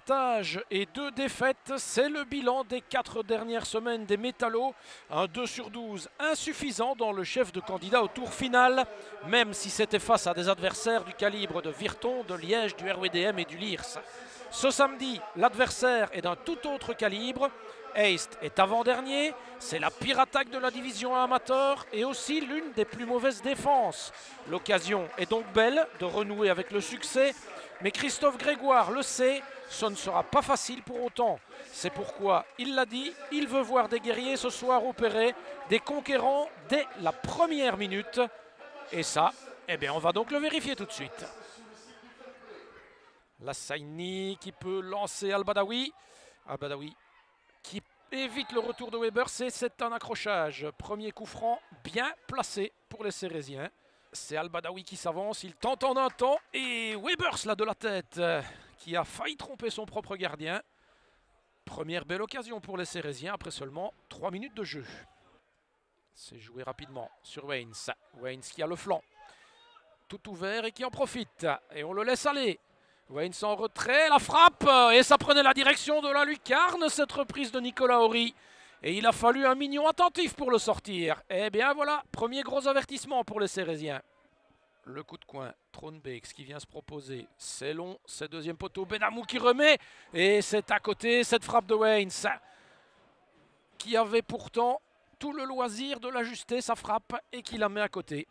avantages et 2 défaites. C'est le bilan des 4 dernières semaines des Métallos. Un 2/12 insuffisant dans le chef de candidat au tour final, même si c'était face à des adversaires du calibre de Virton, de Liège, du RWDM et du Liers. Ce samedi, l'adversaire est d'un tout autre calibre. Heist est avant-dernier, c'est la pire attaque de la division amateur et aussi l'une des plus mauvaises défenses. L'occasion est donc belle de renouer avec le succès, mais Christophe Grégoire le sait, ce ne sera pas facile pour autant. C'est pourquoi, il l'a dit, il veut voir des guerriers ce soir opérer, des conquérants dès la première minute. Et ça, eh bien, on va donc le vérifier tout de suite. Lassaini qui peut lancer Al-Badawi. Al-Badawi qui évite le retour de Weber, c'est un accrochage. Premier coup franc bien placé pour les Cérésiens. C'est Al-Badawi qui s'avance, il tente en un temps et Webers là de la tête qui a failli tromper son propre gardien. Première belle occasion pour les Cérésiens après seulement 3 minutes de jeu. C'est joué rapidement sur Waynes. Waynes qui a le flanc. Tout ouvert et qui en profite. Et on le laisse aller. Waynes en retrait, la frappe, et ça prenait la direction de la lucarne, cette reprise de Nicolas Horry. Et il a fallu un mignon attentif pour le sortir. Et bien voilà, premier gros avertissement pour les Cérésiens. Le coup de coin, Tronbex qui vient se proposer, c'est long, c'est deuxième poteau, Benamou qui remet, et c'est à côté cette frappe de Waynes, qui avait pourtant tout le loisir de l'ajuster, sa frappe, et qui la met à côté.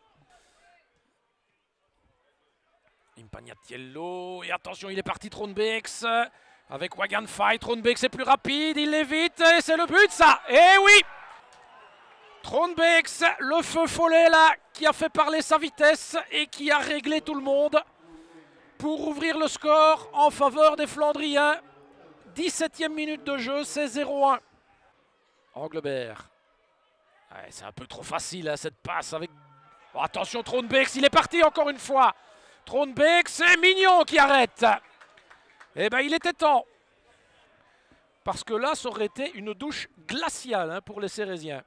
Impagnatiello, et attention, il est parti Tronbex, avec Wagan Fight, Tronbex est plus rapide, il l'évite, et c'est le but ça, et oui! Tronbex, le feu follet là, qui a fait parler sa vitesse et qui a réglé tout le monde pour ouvrir le score en faveur des Flandriens. 17e minute de jeu, c'est 0-1. Anglebert, ouais, c'est un peu trop facile hein, cette passe avec... Oh, attention Tronbex, il est parti encore une fois. Tronbex, c'est Mignon qui arrête. Eh bien, il était temps. Parce que là, ça aurait été une douche glaciale hein, pour les Cérésiens.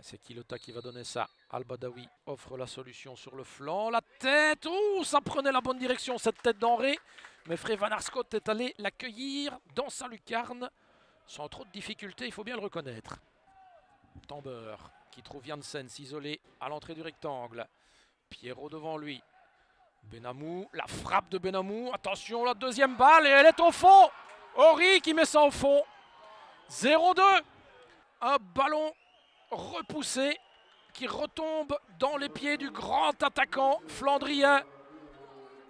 C'est Quilota qui va donner ça. Al-Badawi offre la solution sur le flanc. La tête, ouh, ça prenait la bonne direction, cette tête d'Henri. Mais Frey Van Arscott est allé l'accueillir dans sa lucarne. Sans trop de difficultés, il faut bien le reconnaître. Tamber qui trouve Janssen s'isoler à l'entrée du rectangle. Pierrot devant lui. Benamou, la frappe de Benamou. Attention, la deuxième balle et elle est au fond. Horry qui met ça au fond. 0-2. Un ballon repoussé qui retombe dans les pieds du grand attaquant flandrien.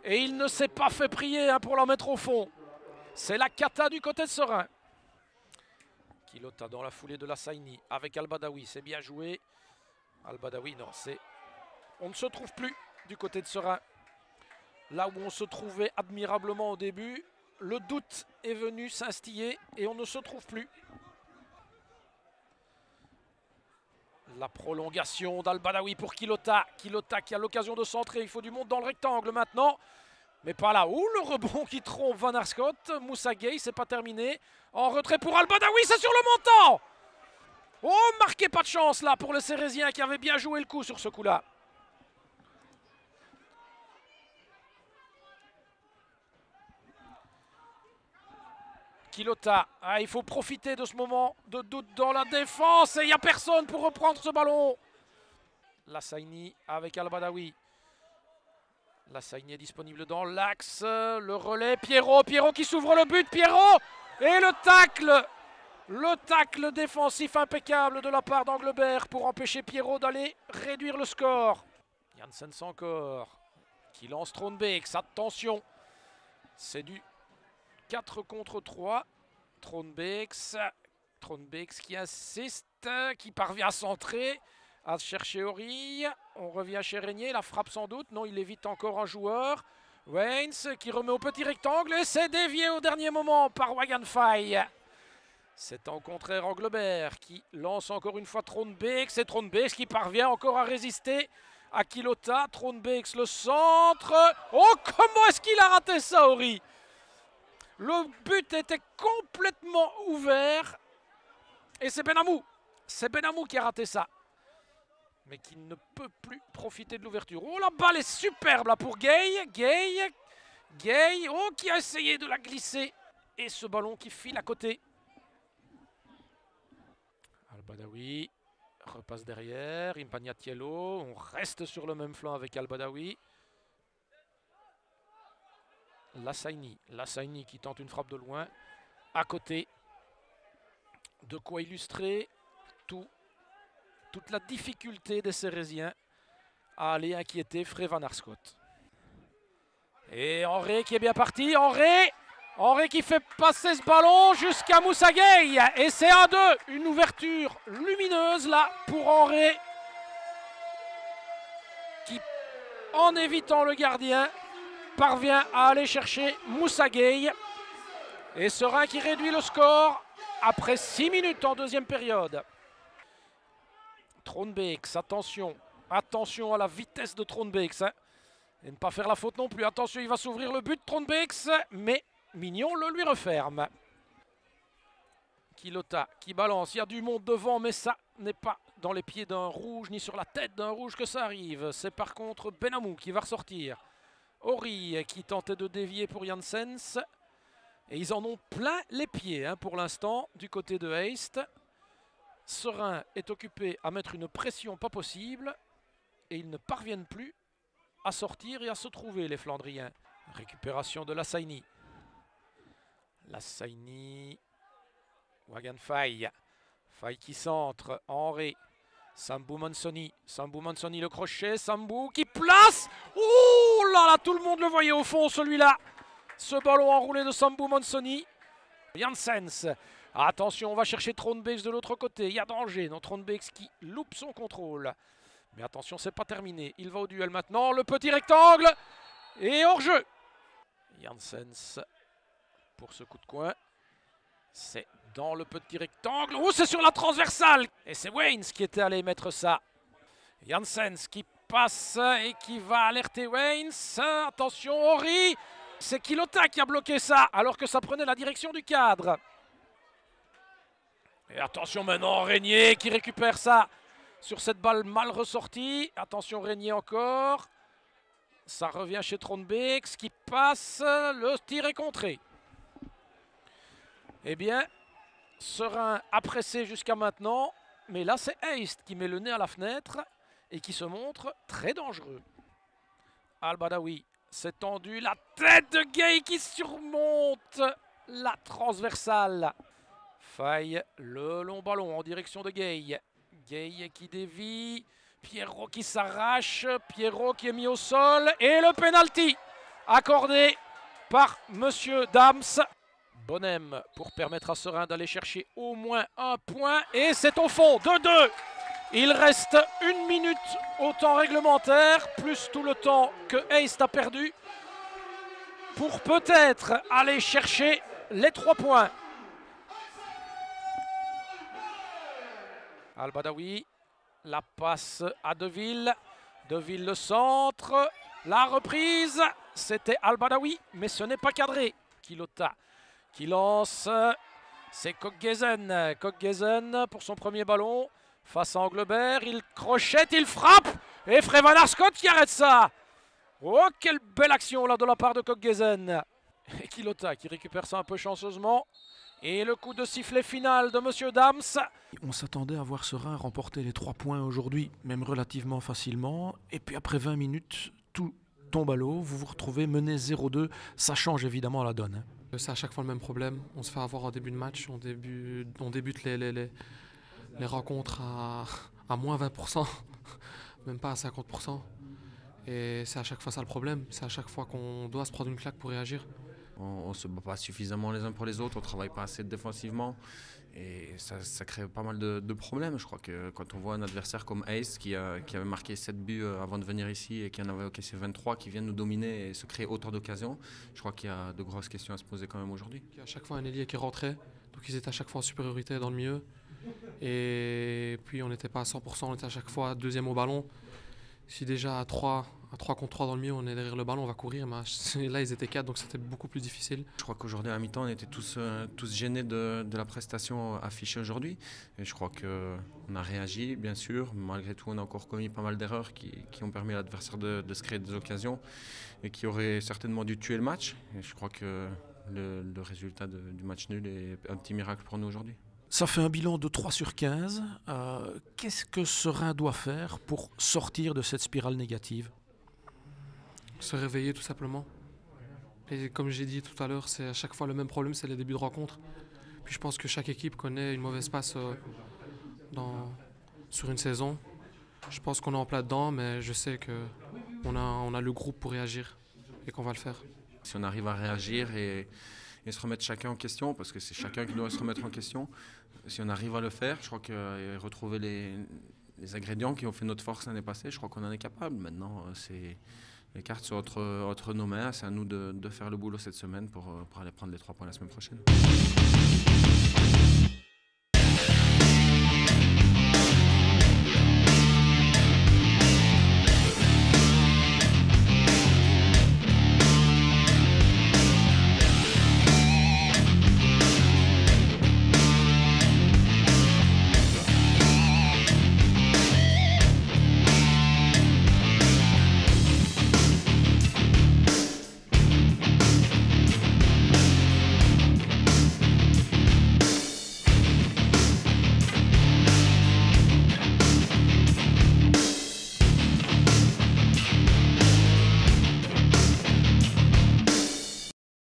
Et il ne s'est pas fait prier hein, pour la mettre au fond. C'est la cata du côté de Serein. Quilota dans la foulée de Lassaini avec Al-Badawi. C'est bien joué. Al-Badawi, non, c'est... On ne se trouve plus du côté de Serein. Là où on se trouvait admirablement au début, le doute est venu s'instiller et on ne se trouve plus. La prolongation d'Al-Badawi pour Quilota. Quilota qui a l'occasion de centrer. Il faut du monde dans le rectangle maintenant. Mais pas là. Ouh, le rebond qui trompe Van Arscott. Moussa Gueye, c'est pas terminé. En retrait pour Al-Badawi, c'est sur le montant. Oh, marqué pas de chance là pour le Cérésien qui avait bien joué le coup sur ce coup-là. Quilota, ah, il faut profiter de ce moment de doute dans la défense et il n'y a personne pour reprendre ce ballon. Lassaini avec Al-Badawi. Lassaini est disponible dans l'axe, le relais, Pierrot qui s'ouvre le but, Pierrot et le tacle défensif impeccable de la part d'Anglebert pour empêcher Pierrot d'aller réduire le score. Janssen encore, qui lance Tronbex, attention, c'est du 4 contre 3. Tronbex qui insiste, qui parvient à centrer, à chercher Horry. On revient chez Régnier, la frappe sans doute. Non, il évite encore un joueur. Waynes qui remet au petit rectangle et c'est dévié au dernier moment par Wagan Faye. C'est en contraire Anglebert qui lance encore une fois Tronbex et Tronbex qui parvient encore à résister à Quilota. Tronbex le centre. Oh, comment est-ce qu'il a raté ça, Horry? Le but était complètement ouvert. Et c'est Benamou. C'est Benamou qui a raté ça. Mais qui ne peut plus profiter de l'ouverture. Oh, la balle est superbe là pour Gueye. Gueye, oh, qui a essayé de la glisser Et ce ballon qui file à côté. Al-Badawi repasse derrière. Impagnatiello. On reste sur le même flanc avec Al-Badawi. Lassaini qui tente une frappe de loin. À côté. De quoi illustrer toute la difficulté des Cérésiens à aller inquiéter Frey Van Arschoot. Et Henry qui est bien parti. Henry qui fait passer ce ballon jusqu'à Moussa Gueye. Et c'est 1-2. Une ouverture lumineuse là pour Henry. Qui, en évitant le gardien, parvient à aller chercher Moussa Gueye. Et Seraing qui réduit le score après 6 minutes en deuxième période. Troonbeeks, attention à la vitesse de Troonbeeks. Hein. Et ne pas faire la faute non plus. Attention, il va s'ouvrir le but, Troonbeeks, mais Mignon le lui referme. Quilota qui balance, il y a du monde devant, mais ça n'est pas dans les pieds d'un rouge, ni sur la tête d'un rouge que ça arrive. C'est par contre Benamou qui va ressortir. Horry qui tentait de dévier pour Janssens. Et ils en ont plein les pieds hein, pour l'instant du côté de Heist. Seraing est occupé à mettre une pression pas possible. Et ils ne parviennent plus à sortir et à se trouver les Flandriens. Récupération de Lassaini. Wagan Faye. Faye qui centre. Henry. Sambou Monsoni le crochet. Sambou qui place. Oh là là, tout le monde le voyait au fond celui-là. Ce ballon enroulé de Sambou Monsoni. Janssens. Attention, on va chercher Troonbeeks de l'autre côté. Il y a danger. Non, Troonbeeks qui loupe son contrôle. Mais attention, c'est pas terminé. Il va au duel maintenant. Le petit rectangle. Et hors-jeu. Janssens pour ce coup de coin. C'est dans le petit rectangle. Oh, c'est sur la transversale. Et c'est Waynes qui était allé mettre ça. Janssens qui passe et qui va alerter Waynes. Attention, Horry. C'est Quilota qui a bloqué ça, alors que ça prenait la direction du cadre. Et attention maintenant, Régnier qui récupère ça sur cette balle mal ressortie. Attention, Régnier encore. Ça revient chez Troonbeeks qui passe. Le tir est contré. Eh bien, Seraing a pressé jusqu'à maintenant. Mais là, c'est Heist qui met le nez à la fenêtre et qui se montre très dangereux. Al-Badawi. C'est tendu, la tête de Gueye qui surmonte la transversale. Faille, le long ballon en direction de Gueye. Gueye qui dévie, Pierrot qui s'arrache, Pierrot qui est mis au sol. Et le penalty accordé par Monsieur Dams. Bonnem pour permettre à Seraing d'aller chercher au moins un point. Et c'est au fond, 2-2. Il reste 1 minute au temps réglementaire, plus tout le temps que Heist a perdu, pour peut-être aller chercher les 3 points. Al-Badawi, la passe à Deville. Deville le centre, la reprise, c'était Al-Badawi, mais ce n'est pas cadré. Quilota qui lance, c'est Kokgezen. Kokgezen pour son premier ballon. Face à Anglebert, il crochette, il frappe. Et Frey Van Arschoot qui arrête ça. Oh, quelle belle action là de la part de Kokgezen. Et Quilota qui récupère ça un peu chanceusement. Et le coup de sifflet final de Monsieur Dams. On s'attendait à voir Seraing remporter les 3 points aujourd'hui, même relativement facilement. Et puis après 20 minutes, tout tombe à l'eau. Vous vous retrouvez mené 0-2. Ça change évidemment la donne. C'est à chaque fois le même problème. On se fait avoir en début de match. On débute les rencontres à moins 20%, même pas à 50%. Et c'est à chaque fois ça le problème. C'est à chaque fois qu'on doit se prendre une claque pour réagir. On ne se bat pas suffisamment les uns pour les autres, on ne travaille pas assez défensivement. Et ça crée pas mal de problèmes. Je crois que quand on voit un adversaire comme Heist qui avait marqué 7 buts avant de venir ici et qui en avait encaissé 23, qui vient nous dominer et se créer autant d'occasions, je crois qu'il y a de grosses questions à se poser quand même aujourd'hui. Il y a à chaque fois un ailier qui rentrait, donc ils étaient à chaque fois en supériorité dans le milieu. Et puis on n'était pas à 100%, on était à chaque fois deuxième au ballon. Si déjà à 3 contre 3 dans le milieu, on est derrière le ballon, on va courir. Mais là, ils étaient 4, donc c'était beaucoup plus difficile. Je crois qu'aujourd'hui, à mi-temps, on était tous gênés de la prestation affichée aujourd'hui. Et je crois qu'on a réagi, bien sûr. Malgré tout, on a encore commis pas mal d'erreurs qui ont permis à l'adversaire de se créer des occasions et qui auraient certainement dû tuer le match. Et je crois que le résultat du match nul est un petit miracle pour nous aujourd'hui. Ça fait un bilan de 3 sur 15. Qu'est-ce que Seraing doit faire pour sortir de cette spirale négative? Se réveiller tout simplement. Et comme j'ai dit tout à l'heure, c'est à chaque fois le même problème, c'est les débuts de rencontre. Puis je pense que chaque équipe connaît une mauvaise passe sur une saison. Je pense qu'on est en plein dedans, mais je sais qu'on a le groupe pour réagir et qu'on va le faire. Si on arrive à réagir et se remettre chacun en question, parce que c'est chacun qui doit se remettre en question, si on arrive à le faire, je crois que retrouver les ingrédients qui ont fait notre force l'année passée, je crois qu'on en est capable. Maintenant, les cartes sont entre nos mains, c'est à nous de faire le boulot cette semaine pour aller prendre les 3 points la semaine prochaine.